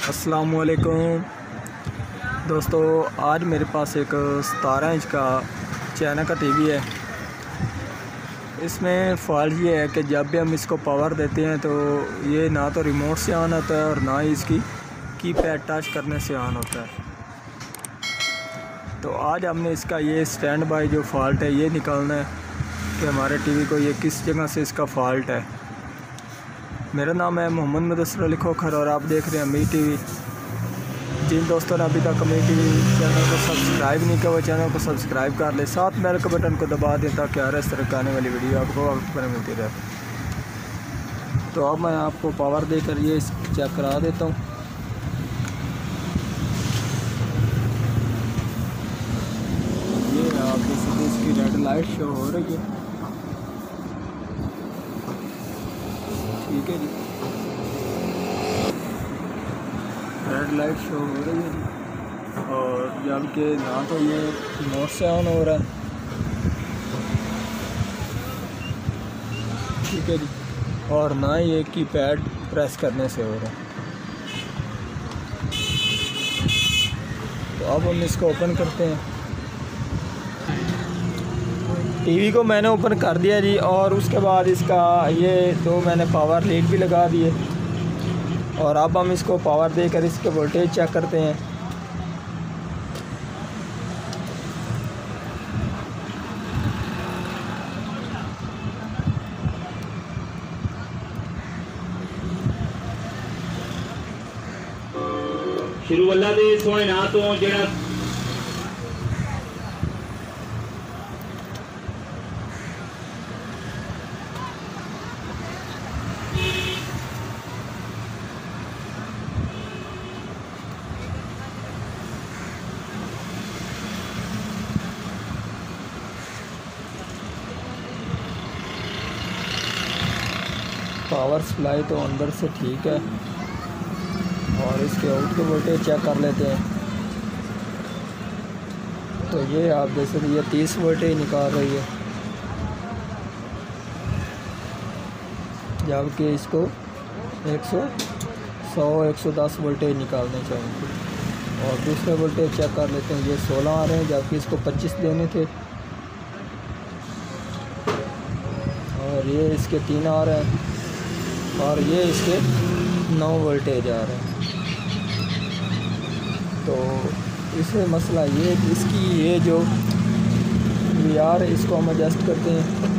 अस्सलामुअलैकुम दोस्तों, आज मेरे पास एक 17 इंच का चाइना का टीवी है। इसमें फॉल्ट ये है कि जब भी हम इसको पावर देते हैं तो ये ना तो रिमोट से ऑन होता है और ना ही इसकी कीपैड टच करने से ऑन होता है। तो आज हमने इसका ये स्टैंड बाय जो फॉल्ट है ये निकालना है कि हमारे टीवी को ये किस जगह से इसका फॉल्ट है। मेरा नाम है मोहम्मद मुदस्सिर अली खोखर और आप देख रहे हैं अमीर टीवी। जिन दोस्तों ने अभी तक अमीर टीवी चैनल को सब्सक्राइब नहीं किया वो चैनल को सब्सक्राइब कर ले, साथ बेल के बटन को दबा दें ताकि हर इस तरह की आने वाली वीडियो आपको वक्त पर मिलती रहे। तो अब मैं आपको पावर देकर ये चेक करा देता हूँ। ये आप इसकी रेड लाइट शो हो रही है, ठीक है जी, रेड लाइट शो हो रही है जी। और जबकि ना तो ये रिमोट से ऑन हो रहा है, ठीक है जी, और ना ये कीपैड प्रेस करने से हो रहा है। तो अब हम इसको ओपन करते हैं। टीवी को मैंने ओपन कर दिया जी, और उसके बाद इसका ये दो मैंने पावर लीड भी लगा दिए और अब हम इसको पावर देकर इसके वोल्टेज चेक करते हैं। शुरू अल्लाह दे सोहने नाम तो जेड़ा पावर सप्लाई तो अंदर से ठीक है और इसके आउट के वोल्टेज चेक कर लेते हैं। तो ये आप जैसे ये 30 वोल्टेज निकाल रही है, जबकि इसको 110 वोल्टेज निकालने चाहिए। और दूसरे वोल्टेज चेक कर लेते हैं, ये 16 आ रहे हैं जबकि इसको 25 देने थे, और ये इसके 3 आ रहे हैं और ये इसके 9 वोल्टेज आ रहे हैं। तो इसमें मसला ये इसकी ये जो VR इसको हम एडजस्ट करते हैं।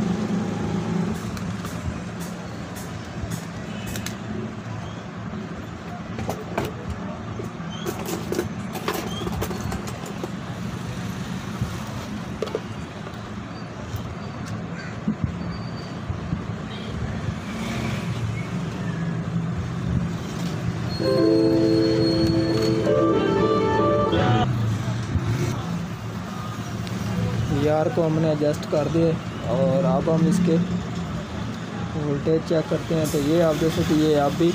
VR को हमने एडजस्ट कर दिए और अब हम इसके वोल्टेज चेक करते हैं। तो ये आप जैसे कि ये आप भी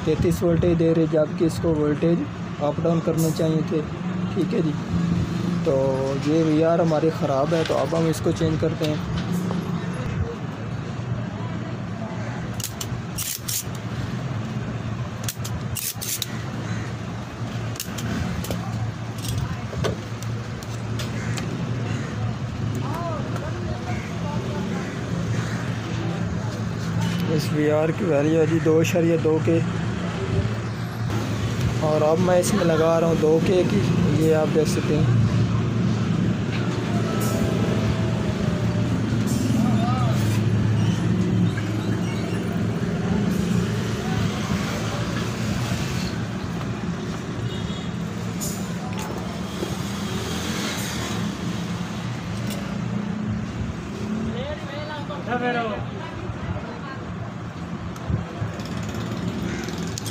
33 वोल्टेज दे रहे, जबकि इसको वोल्टेज अप डाउन करने चाहिए थे, ठीक है जी। तो ये VR हमारी ख़राब है, तो अब हम इसको चेंज करते हैं। इस VR की वैल्यू है जी 2.2 के, और अब मैं इसमें लगा रहा हूँ 2 के की, ये आप देख सकते हैं।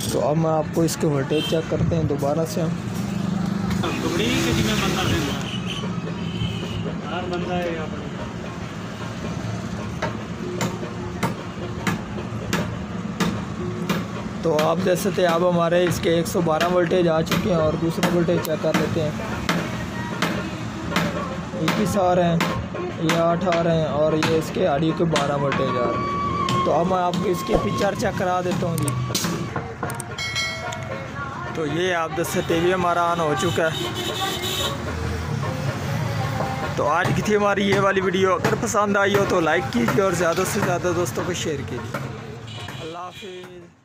तो अब मैं आपको इसके वोल्टेज चेक करते हैं दोबारा से हम। तो आप जैसे थे अब हमारे इसके 112 वोल्टेज आ चुके हैं और दूसरे वोल्टेज चेक कर लेते हैं। 21 आ रहे हैं, ये 8 आ रहे हैं और ये इसके ऑडियो के 12 वोल्टेज आ रहे हैं। तो अब मैं आपको इसकी पिक्चर चेक करा देता हूँ जी। तो ये आप दस टीवी हमारा ऑन हो चुका है। तो आज की थी हमारी ये वाली वीडियो। अगर पसंद आई हो तो लाइक कीजिए और ज़्यादा से ज़्यादा दोस्तों को शेयर कीजिए। अल्लाह हाफिज़।